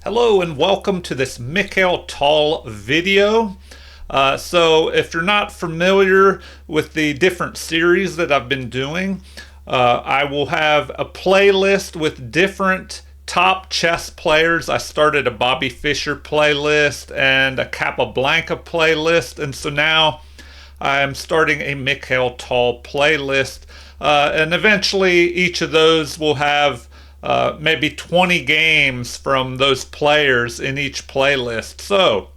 Hello and welcome to this Mikhail Tal video. So if you're not familiar with the different series that I've been doing, I will have a playlist with different top chess players. I started a Bobby Fischer playlist and a Capablanca playlist, and so now I'm starting a Mikhail Tal playlist, and eventually each of those will have maybe 20 games from those players in each playlist. So,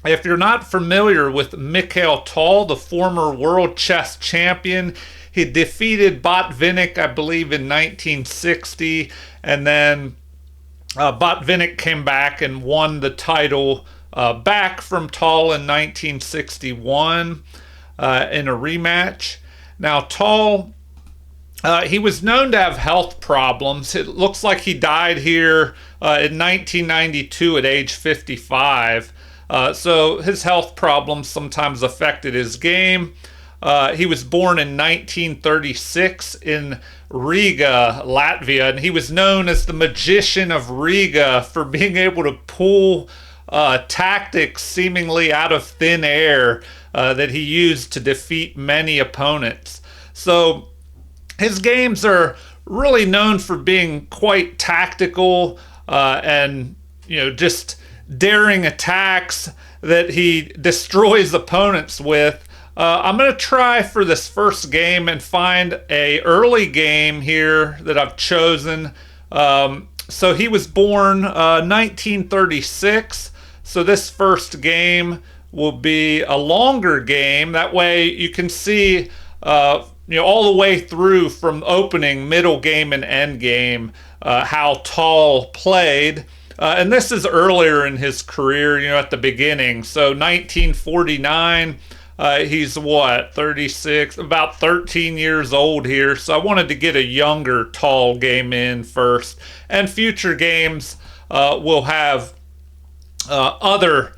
if you're not familiar with Mikhail Tal, the former world chess champion, he defeated Botvinnik, I believe, in 1960, and then Botvinnik came back and won the title back from Tal in 1961 in a rematch. Now, Tal, he was known to have health problems. It looks like he died here in 1992 at age 55. So his health problems sometimes affected his game. He was born in 1936 in Riga, Latvia, and he was known as the magician of Riga for being able to pull tactics seemingly out of thin air that he used to defeat many opponents. So his games are really known for being quite tactical and just daring attacks that he destroys opponents with. I'm going to try for this first game and find a early game here that I've chosen. So he was born 1936. So this first game will be a longer game. That way you can see all the way through from opening, middle game, and end game, how Tal played. And this is earlier in his career, at the beginning. So 1949, he's 36, about 13 years old here. So I wanted to get a younger Tal game in first. And future games will have other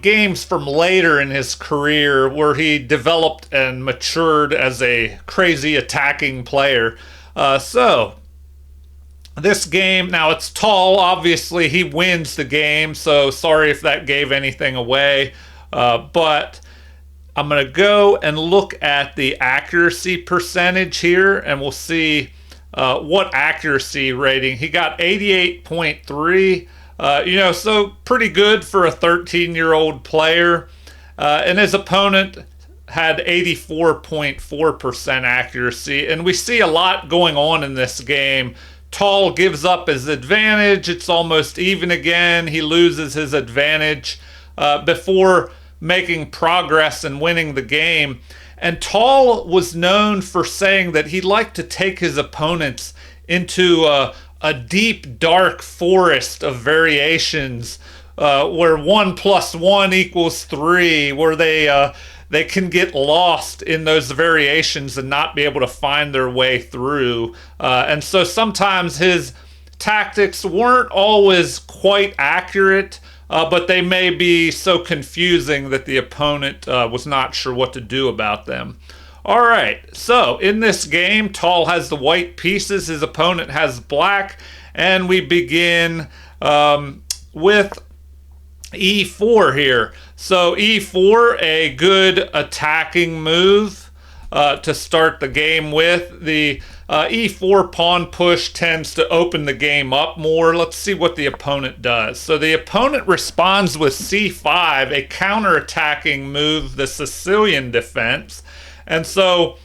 games from later in his career where he developed and matured as a crazy attacking player. So this game, now it's Tal, obviously he wins the game, so sorry if that gave anything away, but I'm going to go and look at the accuracy percentage here, and we'll see what accuracy rating. He got 88.3. So pretty good for a 13-year-old player. And his opponent had 84.4% accuracy. And we see a lot going on in this game. Tal gives up his advantage. It's almost even again. He loses his advantage before making progress and winning the game. And Tal was known for saying that he liked to take his opponents into a deep, dark forest of variations where 1 + 1 = 3, where they can get lost in those variations and not be able to find their way through. And so sometimes his tactics weren't always quite accurate, but they may be so confusing that the opponent was not sure what to do about them. All right, so in this game, Tal has the white pieces, his opponent has black, and we begin with e4 here. So e4, a good attacking move to start the game with. The e4 pawn push tends to open the game up more. Let's see what the opponent does. So the opponent responds with c5, a counter-attacking move, the Sicilian defense. And so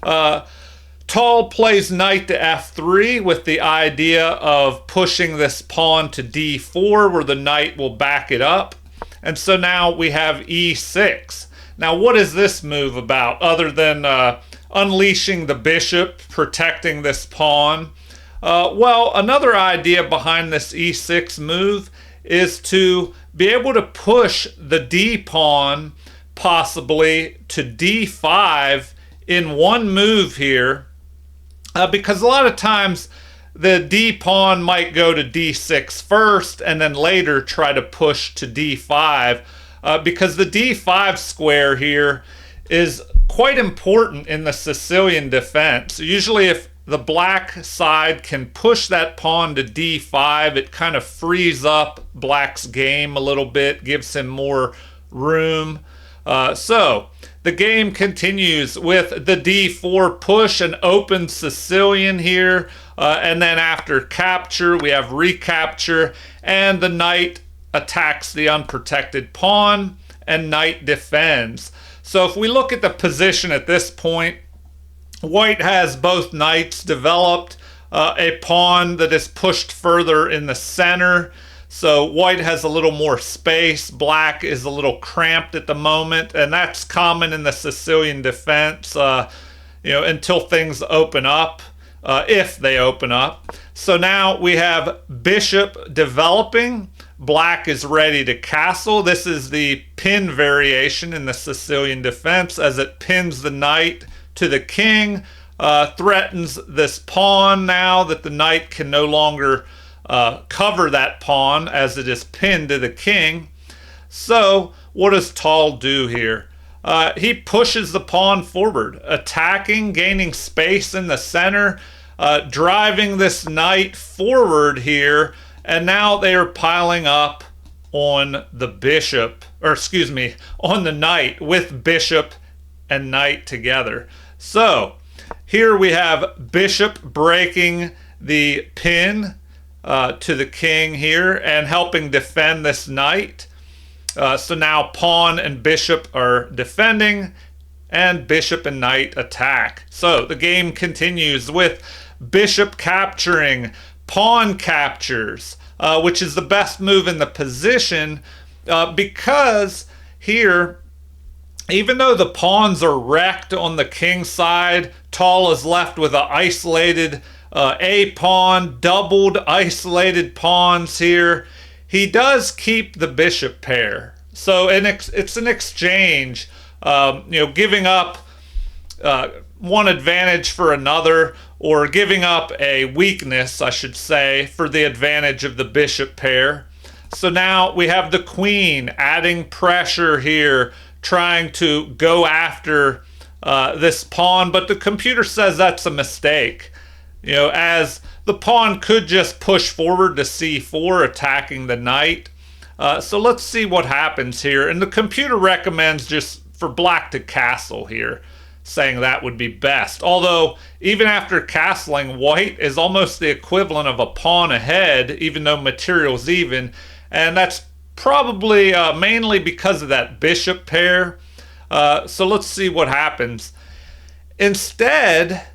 Tal plays knight to f3 with the idea of pushing this pawn to d4 where the knight will back it up. And so now we have e6. Now what is this move about other than unleashing the bishop, protecting this pawn? Well, another idea behind this e6 move is to be able to push the d pawn possibly to d5 in one move here, because a lot of times the d pawn might go to d6 first and then later try to push to d5, because the d5 square here is quite important in the Sicilian defense. Usually if the black side can push that pawn to d5. It kind of frees up black's game a little bit, gives him more room. So the game continues with the d4 push, an open Sicilian here. And then after capture, we have recapture, and the knight attacks the unprotected pawn, and knight defends. So if we look at the position at this point, white has both knights developed, a pawn that is pushed further in the center. So white has a little more space. Black is a little cramped at the moment, and that's common in the Sicilian defense, until things open up, if they open up. So now we have bishop developing. Black is ready to castle. This is the pin variation in the Sicilian defense, as it pins the knight to the king, threatens this pawn now that the knight can no longer cover that pawn as it is pinned to the king. So what does Tal do here? He pushes the pawn forward, attacking, gaining space in the center, driving this knight forward here, and now they are piling up on the bishop, on the knight, with bishop and knight together. So here we have bishop breaking the pin to the king here and helping defend this knight. So now pawn and bishop are defending, and bishop and knight attack. So the game continues with bishop capturing, pawn captures, which is the best move in the position, because here, even though the pawns are wrecked on the king side, Tal is left with an isolated a pawn, doubled isolated pawns here. He does keep the bishop pair. So it's an exchange, giving up one advantage for another, or giving up a weakness, I should say, for the advantage of the bishop pair. So now we have the queen adding pressure here, trying to go after this pawn, but the computer says that's a mistake. As the pawn could just push forward to c4, attacking the knight. So let's see what happens here. And the computer recommends just for black to castle here, saying that would be best. Although, even after castling, white is almost the equivalent of a pawn ahead, even though material's even. And that's probably mainly because of that bishop pair. So let's see what happens. Instead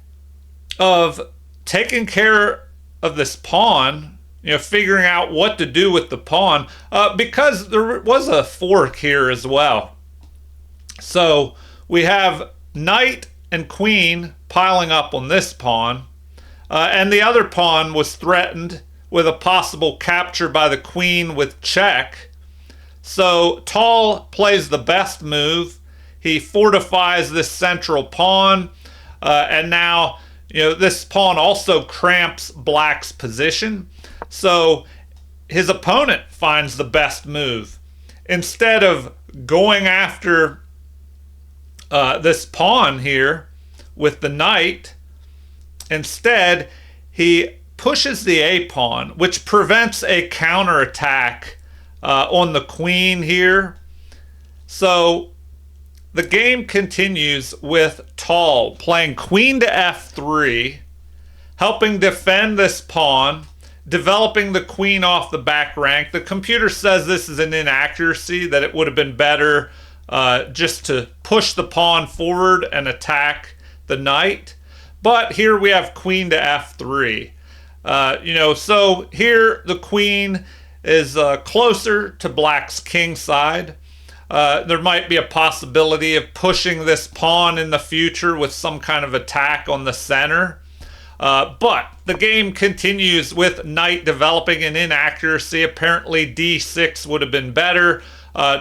of taking care of this pawn, figuring out what to do with the pawn, because there was a fork here as well. So we have knight and queen piling up on this pawn, and the other pawn was threatened with a possible capture by the queen with check. So Tal plays the best move. He fortifies this central pawn, and now this pawn also cramps black's position. So his opponent finds the best move. Instead of going after this pawn here with the knight, instead he pushes the a pawn, which prevents a counterattack on the queen here. So the game continues with Tal playing queen to f3, helping defend this pawn, developing the queen off the back rank. The computer says this is an inaccuracy, that it would have been better just to push the pawn forward and attack the knight. But here we have queen to f3. So here the queen is closer to black's king side. There might be a possibility of pushing this pawn in the future with some kind of attack on the center. But the game continues with knight developing an inaccuracy. Apparently d6 would have been better,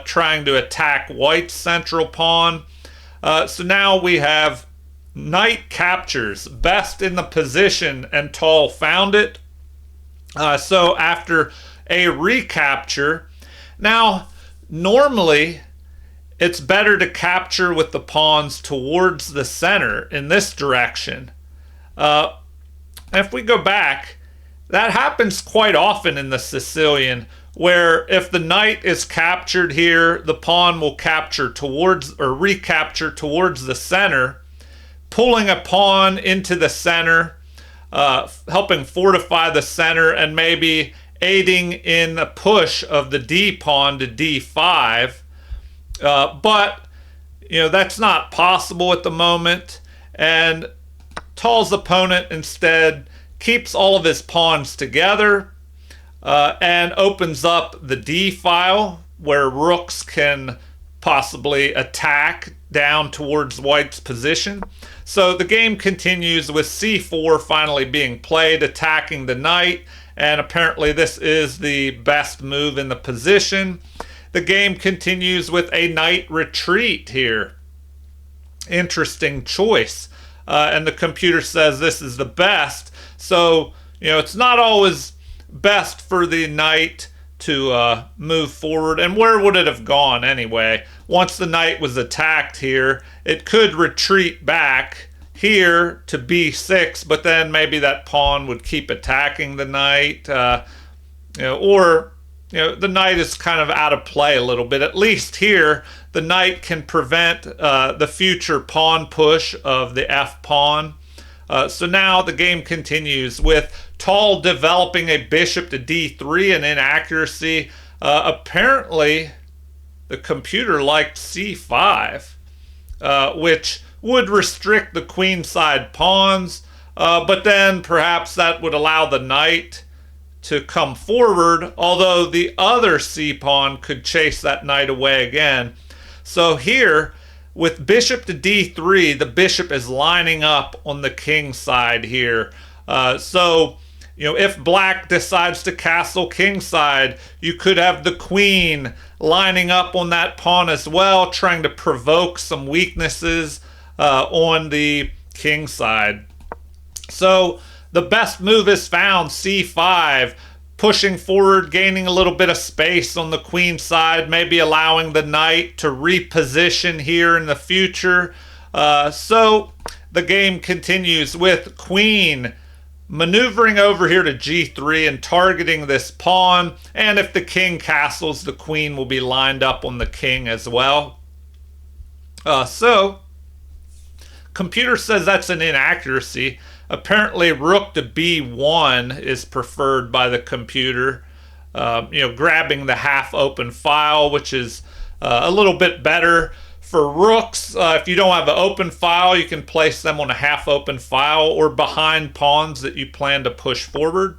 trying to attack white's central pawn. So now we have knight captures, best in the position, and Tal found it. So after a recapture, now normally it's better to capture with the pawns towards the center in this direction. And if we go back, that happens quite often in the Sicilian, where if the knight is captured here, the pawn will capture towards or recapture towards the center, pulling a pawn into the center, helping fortify the center, and maybe aiding in a push of the d pawn to d5. But that's not possible at the moment, and Tal's opponent instead keeps all of his pawns together and opens up the d file where rooks can possibly attack down towards white's position. So the game continues with c4 finally being played, attacking the knight, and apparently this is the best move in the position. The game continues with a knight retreat here. Interesting choice. And the computer says this is the best. So, it's not always best for the knight to move forward. And where would it have gone anyway? Once the knight was attacked here, it could retreat back here to b6, but then maybe that pawn would keep attacking the knight. Or the knight is kind of out of play a little bit. At least here, the knight can prevent the future pawn push of the f pawn. So now the game continues with Tal developing a bishop to d3, an inaccuracy. Apparently, the computer liked c5, which would restrict the queenside pawns, but then perhaps that would allow the knight to come forward, although the other c-pawn could chase that knight away again. So here, with bishop to d3, the bishop is lining up on the king side here. So, if black decides to castle kingside, you could have the queen lining up on that pawn as well, trying to provoke some weaknesses on the king side. So the best move is found, c5, pushing forward, gaining a little bit of space on the queen side, maybe allowing the knight to reposition here in the future. So the game continues with queen maneuvering over here to g3 and targeting this pawn. And if the king castles, the queen will be lined up on the king as well. So computer says that's an inaccuracy. Apparently, rook to b1 is preferred by the computer. Grabbing the half-open file, which is a little bit better for rooks. If you don't have an open file, you can place them on a half-open file or behind pawns that you plan to push forward.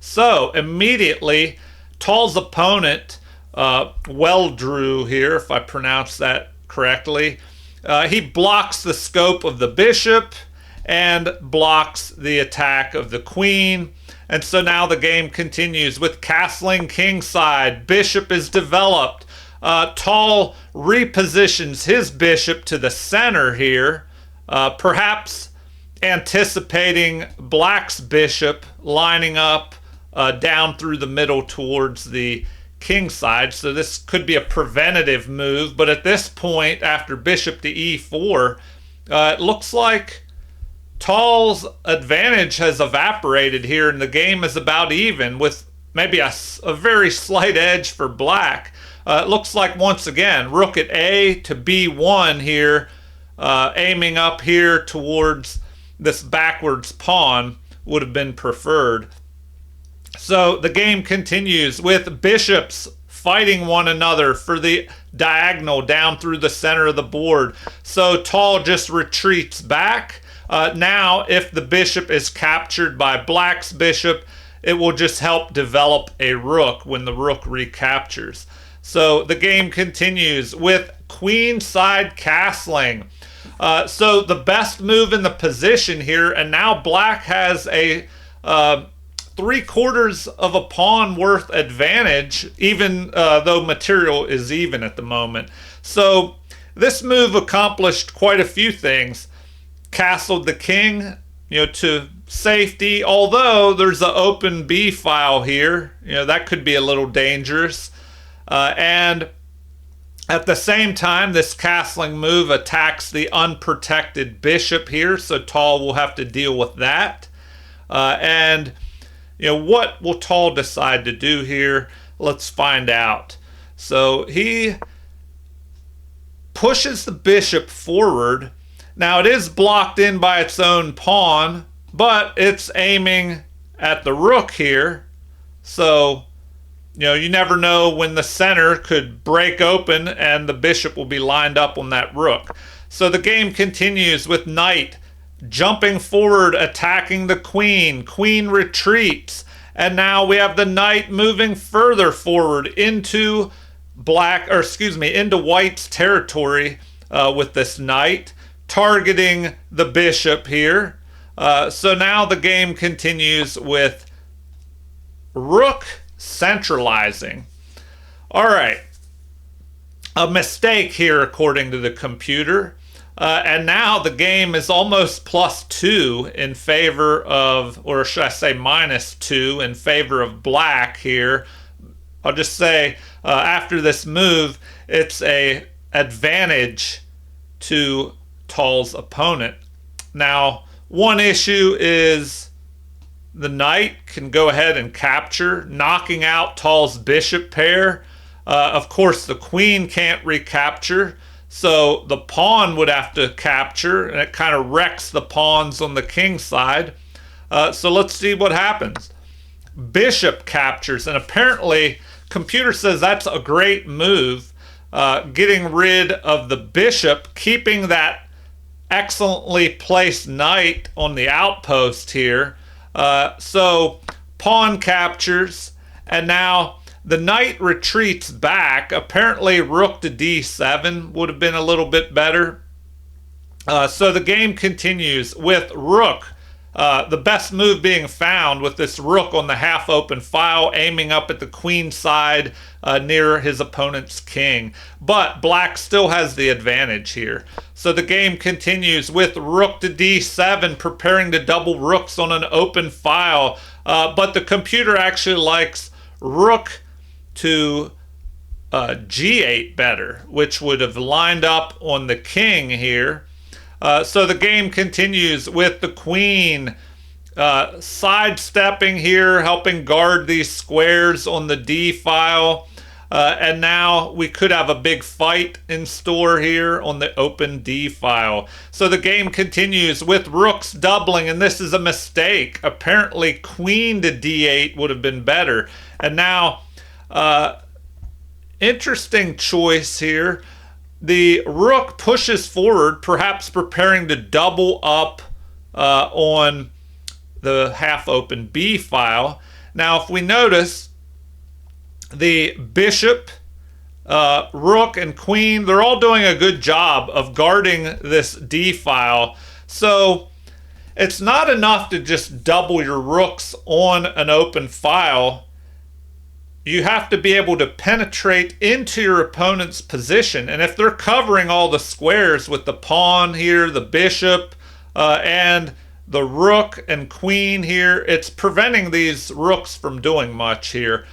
So immediately, Tal's opponent, well drew here, if I pronounce that correctly, he blocks the scope of the bishop and blocks the attack of the queen. And so now the game continues with castling kingside. Bishop is developed. Tal repositions his bishop to the center here, perhaps anticipating black's bishop lining up down through the middle towards the king side. So this could be a preventative move. But at this point, after bishop to e4, it looks like Tal's advantage has evaporated here, and the game is about even with maybe a very slight edge for black. It looks like, once again, rook at a to b1 here, aiming up here towards this backwards pawn would have been preferred. So the game continues with bishops fighting one another for the diagonal down through the center of the board. So Tal just retreats back. Now, if the bishop is captured by black's bishop, it will just help develop a rook when the rook recaptures. So the game continues with queenside castling. So the best move in the position here, and now black has a 3/4 of a pawn worth advantage, even though material is even at the moment. So this move accomplished quite a few things. Castled the king, to safety, although there's an open b file here. That could be a little dangerous. And at the same time, this castling move attacks the unprotected bishop here, so Tal will have to deal with that. And what will Tal decide to do here? Let's find out. So he pushes the bishop forward. Now it is blocked in by its own pawn, but it's aiming at the rook here. So, you never know when the center could break open and the bishop will be lined up on that rook. So the game continues with knight jumping forward, attacking the queen. Queen retreats. And now we have the knight moving further forward into into white's territory with this knight, targeting the bishop here. So now the game continues with rook centralizing. All right. A mistake here according to the computer. And now the game is almost +2 in favor of, or should I say -2 in favor of black here. I'll just say after this move, it's a advantage to Tal's opponent. Now, one issue is the knight can go ahead and capture, knocking out Tal's bishop pair. Of course, the queen can't recapture, so the pawn would have to capture, and it kind of wrecks the pawns on the king side. So let's see what happens. Bishop captures, and apparently computer says that's a great move, getting rid of the bishop, keeping that excellently placed knight on the outpost here. So pawn captures, and now the knight retreats back. Apparently rook to d7 would have been a little bit better. So the game continues with rook, the best move being found with this rook on the half-open file, aiming up at the queen side near his opponent's king. But black still has the advantage here. So the game continues with rook to d7, preparing to double rooks on an open file. But the computer actually likes rook to g8 better, which would have lined up on the king here. So the game continues with the queen sidestepping here, helping guard these squares on the d file. And now we could have a big fight in store here on the open d file. So the game continues with rooks doubling, and this is a mistake. Apparently queen to d8 would have been better. And now, interesting choice here. The rook pushes forward, perhaps preparing to double up on the half-open b file. Now, if we notice, the bishop, rook, and queen, they're all doing a good job of guarding this d file. So it's not enough to just double your rooks on an open file. You have to be able to penetrate into your opponent's position. And if they're covering all the squares with the pawn here, the bishop, and the rook and queen here, it's preventing these rooks from doing much here.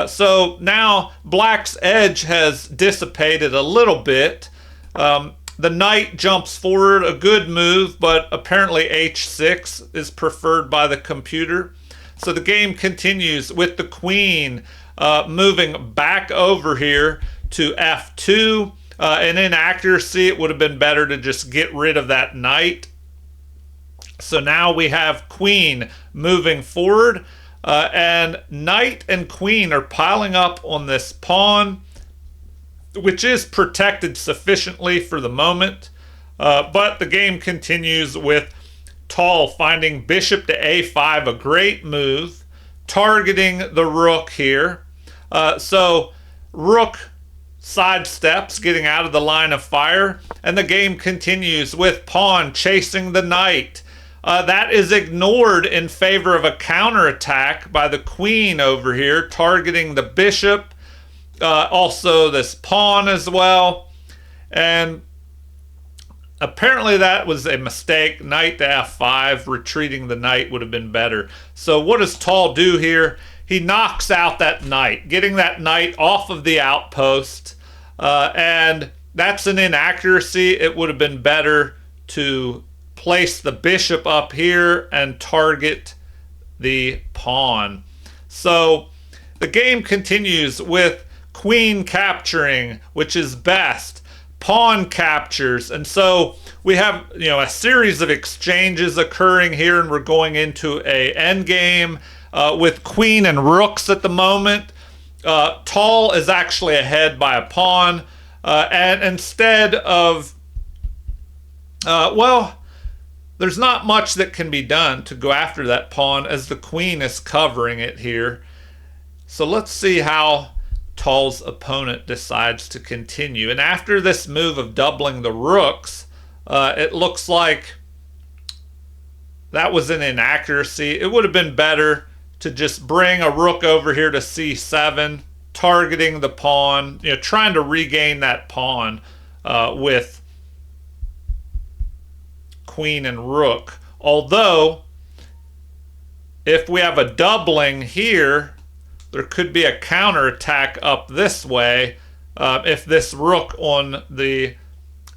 So now black's edge has dissipated a little bit. The knight jumps forward, a good move, but apparently h6 is preferred by the computer. So the game continues with the queen moving back over here to f2. An inaccuracy, it would have been better to just get rid of that knight. So now we have queen moving forward, and knight and queen are piling up on this pawn, which is protected sufficiently for the moment. But the game continues with Tal finding bishop to a5, a great move, targeting the rook here. So rook sidesteps, getting out of the line of fire, and the game continues with pawn chasing the knight. That is ignored in favor of a counterattack by the queen over here, targeting the bishop, also this pawn as well. And apparently that was a mistake. Knight to f5, retreating the knight would have been better. So what does Tal do here? He knocks out that knight, getting that knight off of the outpost. And that's an inaccuracy. It would have been better to place the bishop up here and target the pawn. So the game continues with queen capturing, which is best. Pawn captures, and so we have a series of exchanges occurring here, and we're going into a endgame with queen and rooks at the moment. Tal is actually ahead by a pawn, and instead of there's not much that can be done to go after that pawn as the queen is covering it here. So let's see how Tal's opponent decides to continue. And after this move of doubling the rooks, it looks like that was an inaccuracy. It would have been better to just bring a rook over here to c7, targeting the pawn, trying to regain that pawn with queen and rook. Although, if we have a doubling here, there could be a counterattack up this way if this rook on the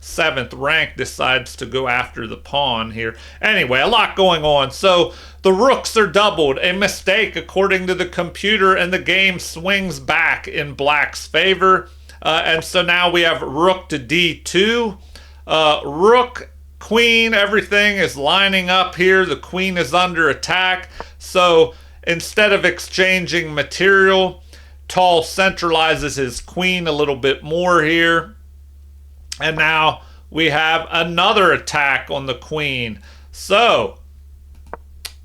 7th rank decides to go after the pawn here. Anyway, a lot going on. So the rooks are doubled, a mistake according to the computer, and the game swings back in black's favor. And so now we have rook to d2. Rook, queen, everything is lining up here. The queen is under attack. So instead of exchanging material, Tal centralizes his queen a little bit more here. And now we have another attack on the queen. So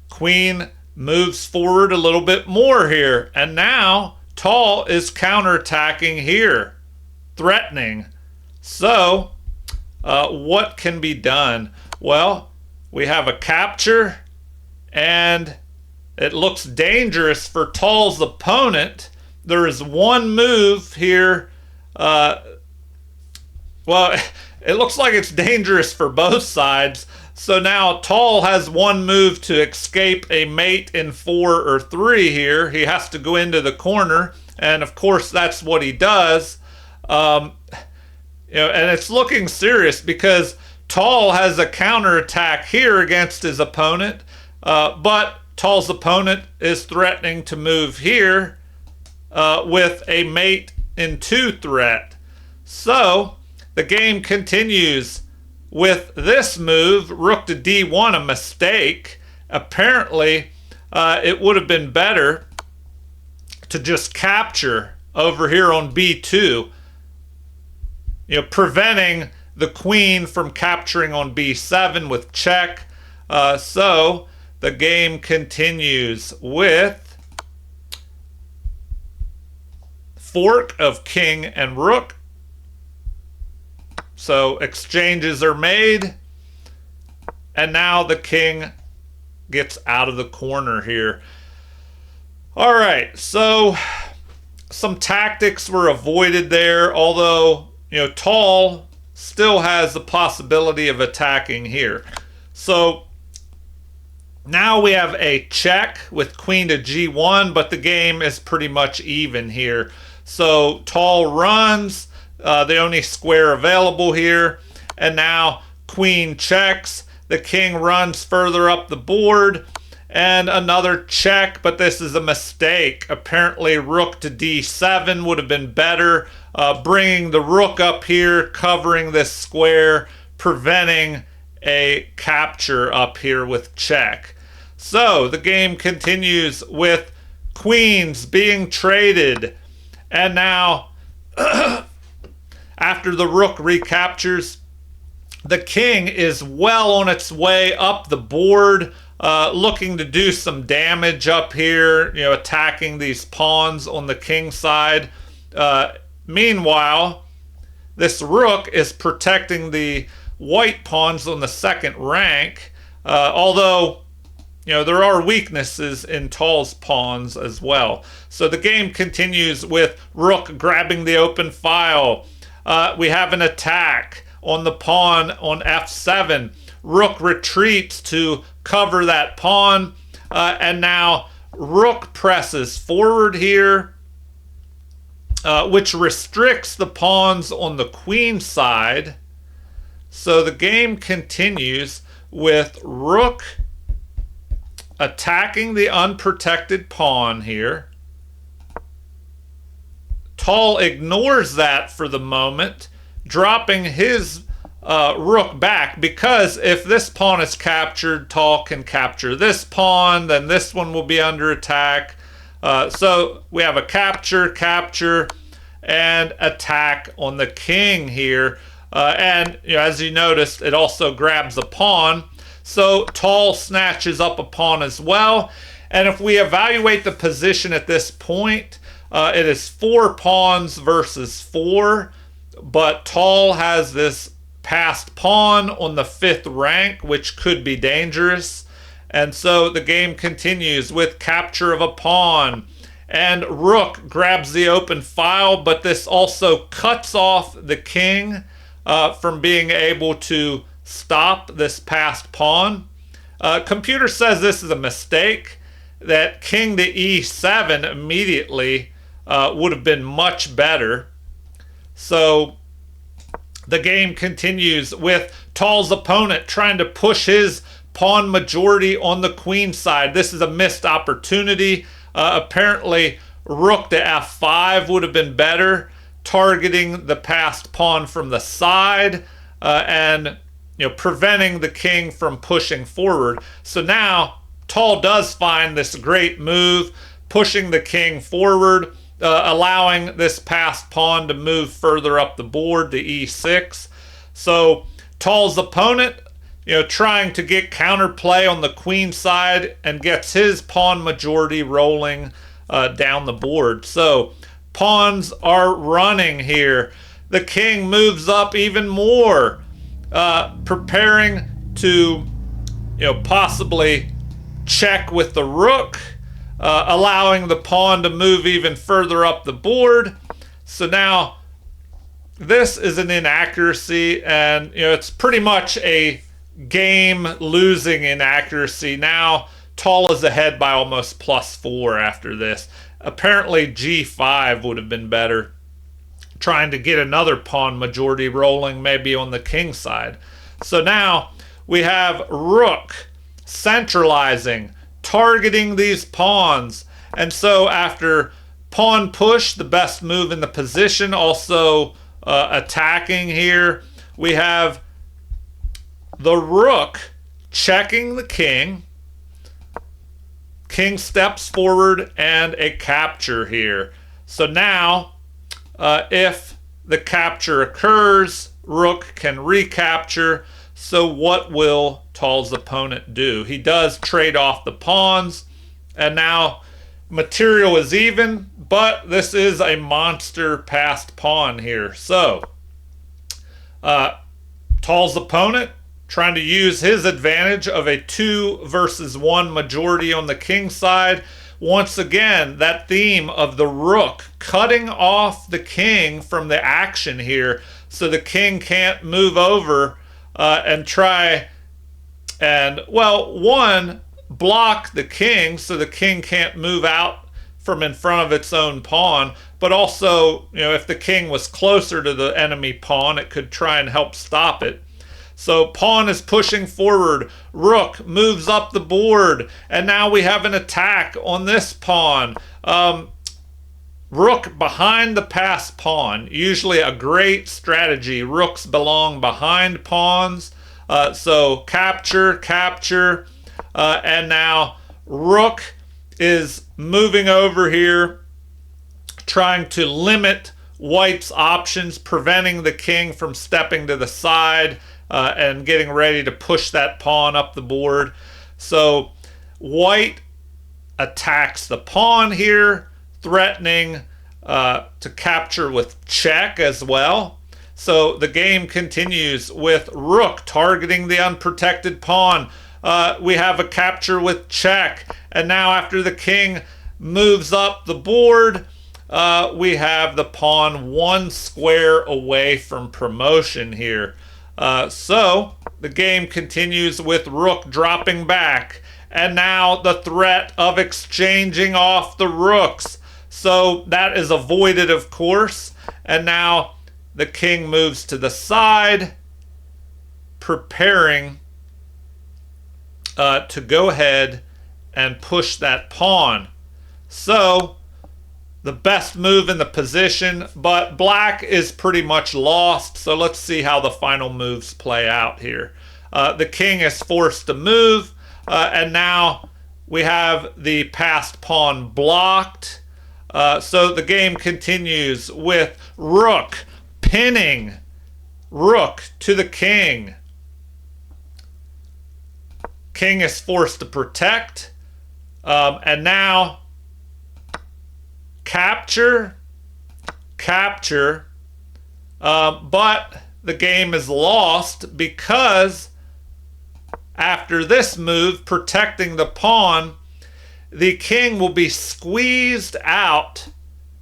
queen moves forward a little bit more here. And now Tal is counterattacking here, threatening. So what can be done? Well, we have a capture, and it looks dangerous for Tal's opponent. There is one move here. Well, it looks like it's dangerous for both sides. So now Tal has one move to escape a mate in 4 or 3 here. He has to go into the corner, and of course that's what he does. And it's looking serious because Tal has a counterattack here against his opponent, but Tal's opponent is threatening to move here with a mate in 2 threat. So the game continues with this move, rook to d1, a mistake. Apparently, it would have been better to just capture over here on b2, preventing the queen from capturing on b7 with check. So the game continues with fork of king and rook. So exchanges are made, and now the king gets out of the corner here. All right, so some tactics were avoided there, although Tal still has the possibility of attacking here. So now we have a check with queen to g1, but the game is pretty much even here. So Tal runs, the only square available here, and now queen checks. The king runs further up the board, and another check, but this is a mistake. Apparently rook to d7 would have been better, bringing the rook up here, covering this square, preventing a capture up here with check. So the game continues with queens being traded, and now after the rook recaptures, the king is well on its way up the board, looking to do some damage up here, attacking these pawns on the king side. Meanwhile, this rook is protecting the white pawns on the 2nd rank, although there are weaknesses in Tal's pawns as well. So the game continues with rook grabbing the open file. We have an attack on the pawn on f7. Rook retreats to cover that pawn, and now rook presses forward here, which restricts the pawns on the queen side. So the game continues with rook attacking the unprotected pawn here. Tal ignores that for the moment, dropping his rook back, because if this pawn is captured, Tal can capture this pawn, then this one will be under attack. So we have a capture, capture, and attack on the king here. And as you noticed, it also grabs a pawn. So Tal snatches up a pawn as well. And if we evaluate the position at this point, it is 4 pawns versus 4. But Tal has this passed pawn on the 5th rank, which could be dangerous. And so the game continues with capture of a pawn. And rook grabs the open file, but this also cuts off the king from being able to stop this passed pawn. Computer says this is a mistake, that king to e7 immediately would have been much better. So the game continues with Tal's opponent trying to push his pawn majority on the queen side. This is a missed opportunity. Apparently, rook to f5 would have been better, targeting the passed pawn from the side and preventing the king from pushing forward. So now Tal does find this great move, pushing the king forward, allowing this passed pawn to move further up the board to e6. So Tal's opponent, trying to get counterplay on the queen side, and gets his pawn majority rolling down the board. So pawns are running here. The king moves up even more, preparing to possibly check with the rook, allowing the pawn to move even further up the board. So now this is an inaccuracy, and it's pretty much a game losing inaccuracy. Now Tal is ahead by almost +4 after this. Apparently g5 would have been better, trying to get another pawn majority rolling maybe on the king side. So now we have rook centralizing, targeting these pawns. And so after pawn push, the best move in the position, also attacking here, we have the rook checking the king. King steps forward and a capture here. So now if the capture occurs, rook can recapture. So what will Tal's opponent do? He does trade off the pawns, and now material is even, but this is a monster passed pawn here. So Tal's opponent trying to use his advantage of a 2 versus 1 majority on the king side. Once again, that theme of the rook cutting off the king from the action here, so the king can't move over and try and, one, block the king so the king can't move out from in front of its own pawn, but also, if the king was closer to the enemy pawn, it could try and help stop it. So pawn is pushing forward, rook moves up the board, and now we have an attack on this pawn. Rook behind the passed pawn, usually a great strategy. Rooks belong behind pawns. So capture, capture, and now rook is moving over here, trying to limit white's options, preventing the king from stepping to the side and getting ready to push that pawn up the board. So white attacks the pawn here, threatening to capture with check as well. So the game continues with rook targeting the unprotected pawn. We have a capture with check, and now after the king moves up the board, we have the pawn 1 square away from promotion here. So the game continues with rook dropping back, and now the threat of exchanging off the rooks. So that is avoided, of course, and now the king moves to the side, preparing to go ahead and push that pawn. So the best move in the position, but black is pretty much lost. So let's see how the final moves play out here. The king is forced to move, and now we have the passed pawn blocked. So the game continues with rook pinning rook to the king. King is forced to protect, and now capture, but the game is lost because after this move, protecting the pawn, the king will be squeezed out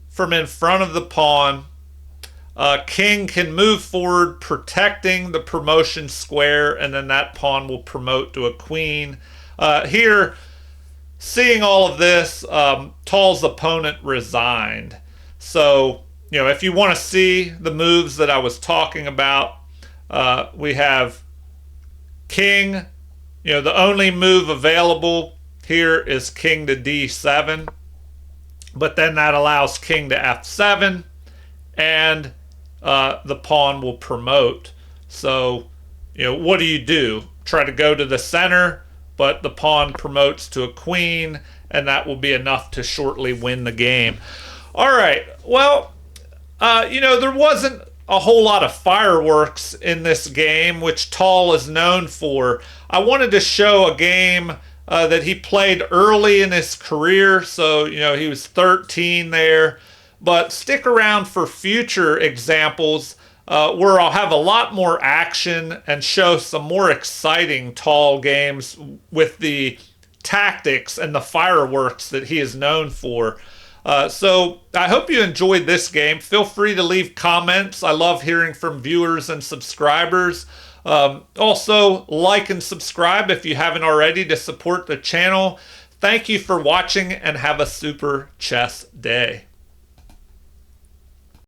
from in front of the pawn. King can move forward, protecting the promotion square, and then that pawn will promote to a queen. Here, seeing all of this, Tal's opponent resigned. So, if you want to see the moves that I was talking about, we have king. The only move available here is king to d7. But then that allows king to f7, and the pawn will promote. So, what do? Try to go to the center, but the pawn promotes to a queen, and that will be enough to shortly win the game. All right, well, there wasn't a whole lot of fireworks in this game, which Tal is known for. I wanted to show a game that he played early in his career, so, he was 13 there. But stick around for future examples where I'll have a lot more action and show some more exciting Tal games with the tactics and the fireworks that he is known for. So I hope you enjoyed this game. Feel free to leave comments. I love hearing from viewers and subscribers. Also, like and subscribe if you haven't already to support the channel. Thank you for watching, and have a super chess day.